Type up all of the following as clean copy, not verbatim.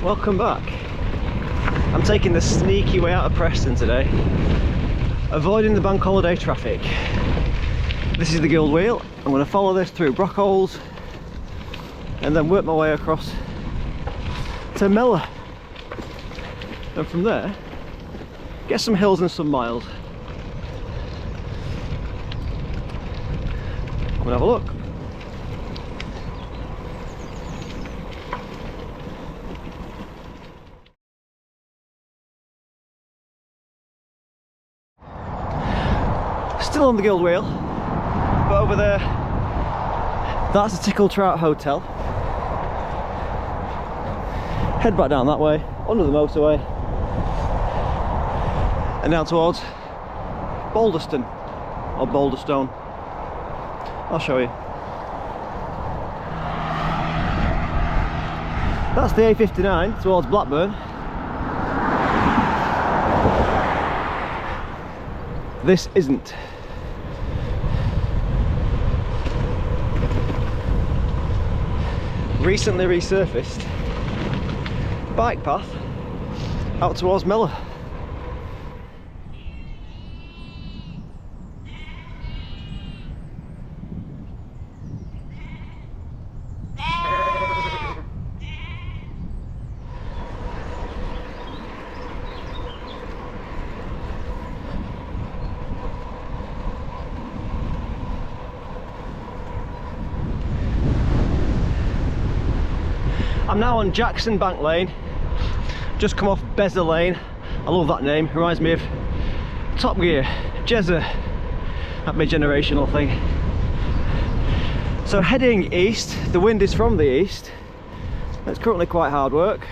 welcome back. I'm taking the sneaky way out of Preston today, avoiding the bank holiday traffic. This is the Guild Wheel. I'm going to follow this through Brockholes and then work my way across to Mella, and from there get some hills and some miles. Come and have a look. Still on the Guild Wheel, but over there, that's the Tickle Trout Hotel. Head back down that way, under the motorway, and down towards Balderston, or Boulderstone. I'll show you. That's the A59 towards Blackburn. This isn't. Recently resurfaced bike path out towards Mella. I'm now on Jackson Bank Lane, just come off Bezza Lane. I love that name, reminds me of Top Gear, Jezza, that mid-generational thing. So heading east, the wind is from the east. It's currently quite hard work.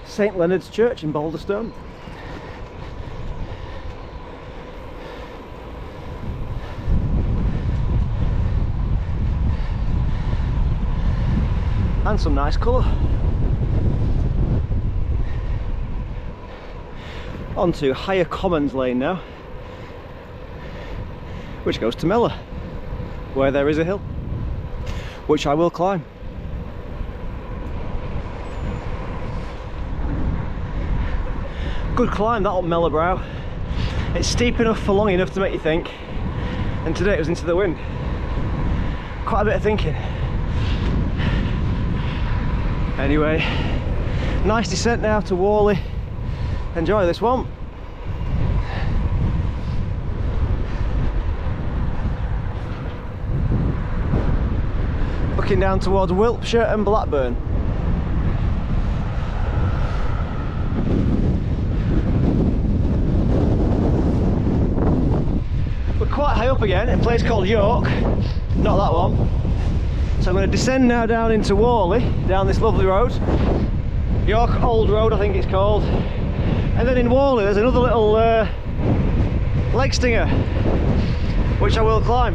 St Leonard's Church in Boulderstone. And some nice colour. On to Higher Commons Lane now, which goes to Mella, where there is a hill, which I will climb. Good climb that up Mella Brow. It's steep enough for long enough to make you think, and today it was into the wind. Quite a bit of thinking. Anyway, nice descent now to Worley. Enjoy this one. Looking down towards Wiltshire and Blackburn. We're quite high up again, in a place called York, not that one. So I'm going to descend now down into Worley, down this lovely road. York Old Road I think it's called. And then in Worley there's another little leg stinger, which I will climb.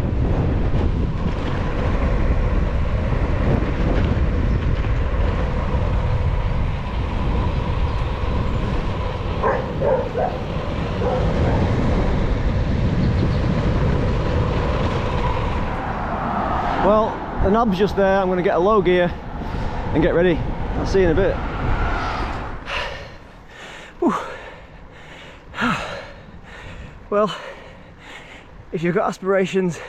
Well, the knob's just there. I'm going to get a low gear and get ready. I'll see you in a bit. Well, if you've got aspirations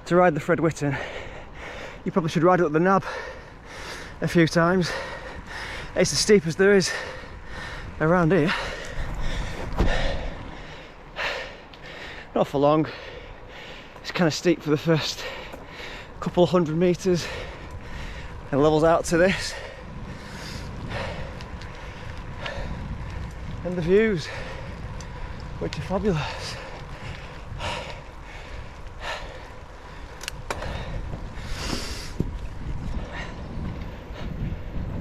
to ride the Fred Whitton, you probably should ride it up the nab a few times. It's the steepest there is around here. Not for long. It's kind of steep for the first couple of 100 meters and levels out to this, and the views, which are fabulous.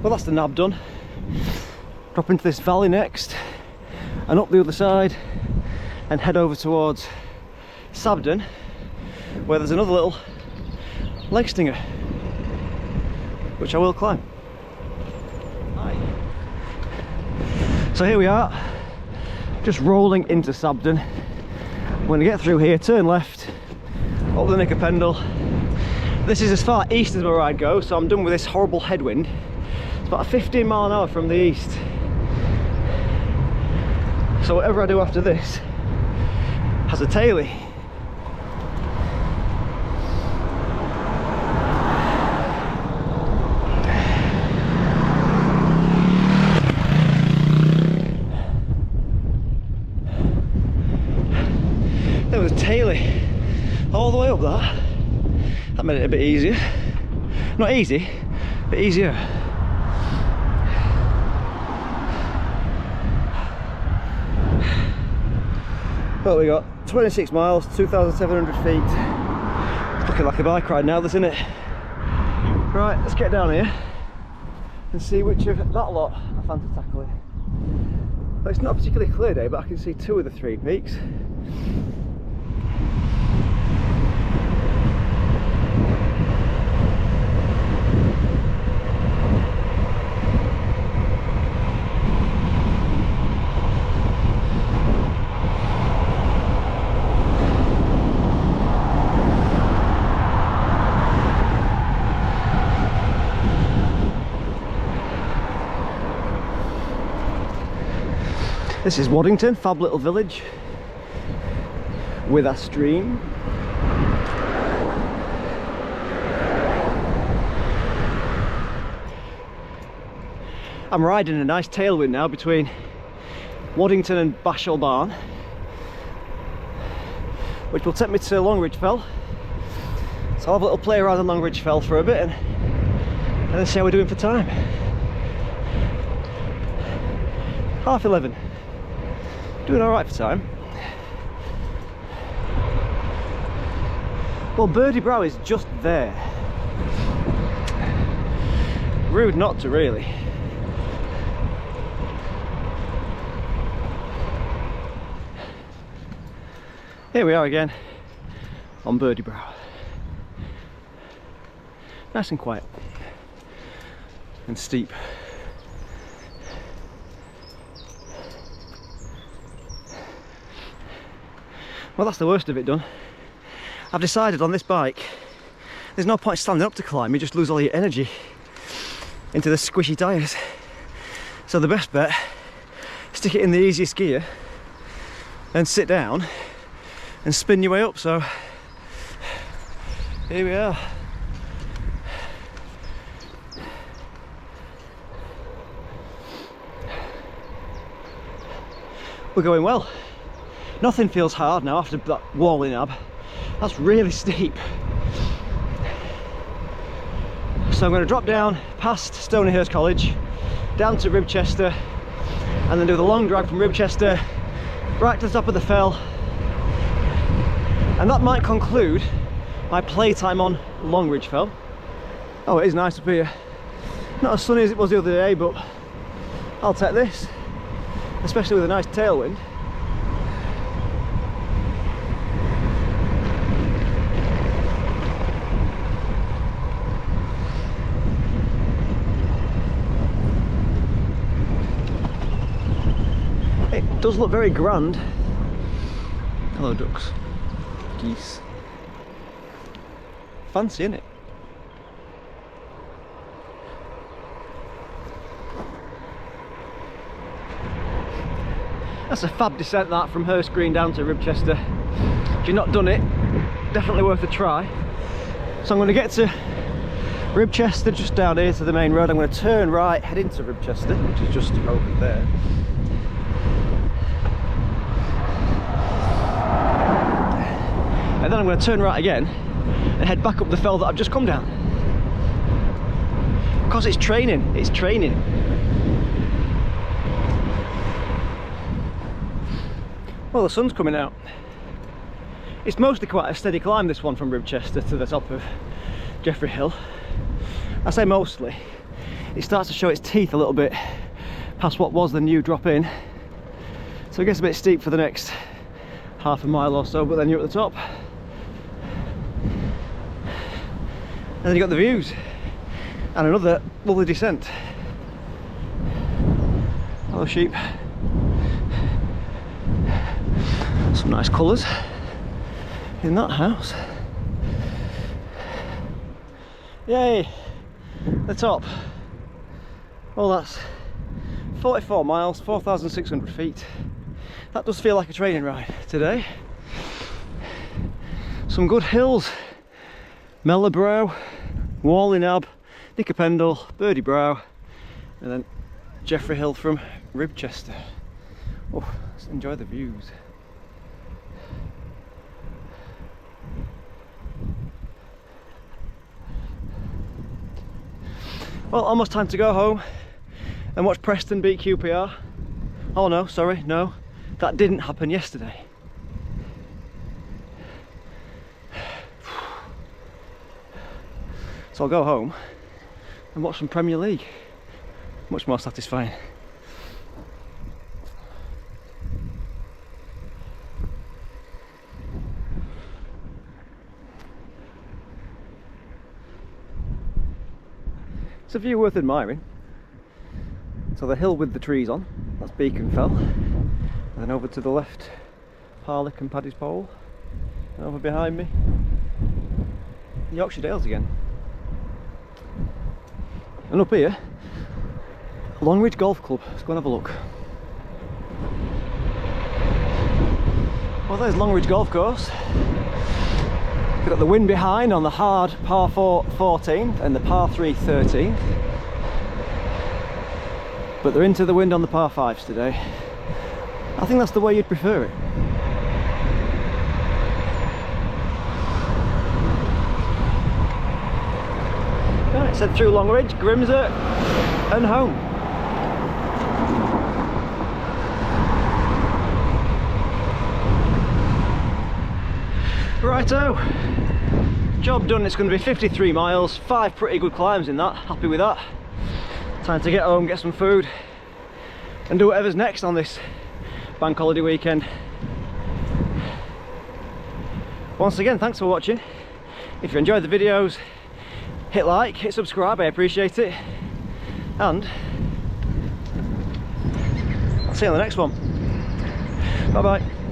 Well, that's the nab done. Drop into this valley next and up the other side and head over towards Sabden, where there's another little leg stinger, which I will climb. Hi. So here we are, just rolling into Sabden. When I get through here, turn left, up the Nicker Pendle. This is as far east as my ride goes, so I'm done with this horrible headwind. It's about 15 mile an hour from the east. So whatever I do after this has a tailie. There was a tailie all the way up that. That made it a bit easier. Not easy, but easier. Well, we got 26 miles, 2,700 feet. It's looking like a bike ride now, isn't it? Right, let's get down here and see which of that lot I fancy tackling. Well, it's not a particularly clear day, but I can see 2 of the 3 peaks. This is Waddington, fab little village with a stream. I'm riding a nice tailwind now between Waddington and Bashall Barn, which will take me to Longridge Fell. So I'll have a little play around the Longridge Fell for a bit and then see how we're doing for time. 11:30. Doing alright for time. Well, Birdie Brow is just there. Rude not to, really. Here we are again on Birdie Brow. Nice and quiet and steep. Well, that's the worst of it done. I've decided on this bike, there's no point standing up to climb, you just lose all your energy into the squishy tyres. So the best bet, stick it in the easiest gear and sit down and spin your way up. So here we are. We're going well. Nothing feels hard now after that wall in Ab. That's really steep. So I'm going to drop down past Stonyhurst College, down to Ribchester, and then do the long drag from Ribchester right to the top of the fell. And that might conclude my playtime on Longridge Fell. Oh, it is nice up here. Not as sunny as it was the other day, but I'll take this, especially with a nice tailwind. It does look very grand. Hello ducks, geese. Fancy, innit? That's a fab descent, that, from Hurst Green down to Ribchester. If you've not done it, definitely worth a try. So I'm going to get to Ribchester, just down here to the main road. I'm going to turn right, head into Ribchester, which is just over there. And then I'm going to turn right again and head back up the fell that I've just come down. Because it's training, it's training. Well, the sun's coming out. It's mostly quite a steady climb, this one from Ribchester to the top of Jeffrey Hill. I say mostly. It starts to show its teeth a little bit past what was the new drop in. So it gets a bit steep for the next half a mile or so, but then you're at the top. And then you've got the views and another lovely descent. Hello sheep. Some nice colours. in that house. Yay! The top. Well, that's 44 miles, 4,600 feet. That does feel like a training ride today. Some good hills. Mellabrow, Wallinab, Nickapendle, Birdie Brow, and then Jeffrey Hill from Ribchester. Oh, let's enjoy the views. Well, almost time to go home and watch Preston beat QPR. Oh no, sorry, no, that didn't happen yesterday. So I'll go home and watch some Premier League. Much more satisfying. It's a view worth admiring. So the hill with the trees on, that's Beacon Fell. And then over to the left, Harlech and Paddy's Pole. And over behind me, Yorkshire Dales again. And up here, Longridge Golf Club. Let's go and have a look. Well, there's Longridge Golf Course. We've got the wind behind on the hard par 4 14th and the par 3 13th. But they're into the wind on the par 5s today. I think that's the way you'd prefer it. Right, so through Longridge, Grimsby and home. Righto, job done. It's going to be 53 miles, 5 pretty good climbs in that, happy with that. Time to get home, get some food and do whatever's next on this bank holiday weekend. Once again, thanks for watching. If you enjoyed the videos, hit like, hit subscribe, I appreciate it. And I'll see you on the next one. Bye bye.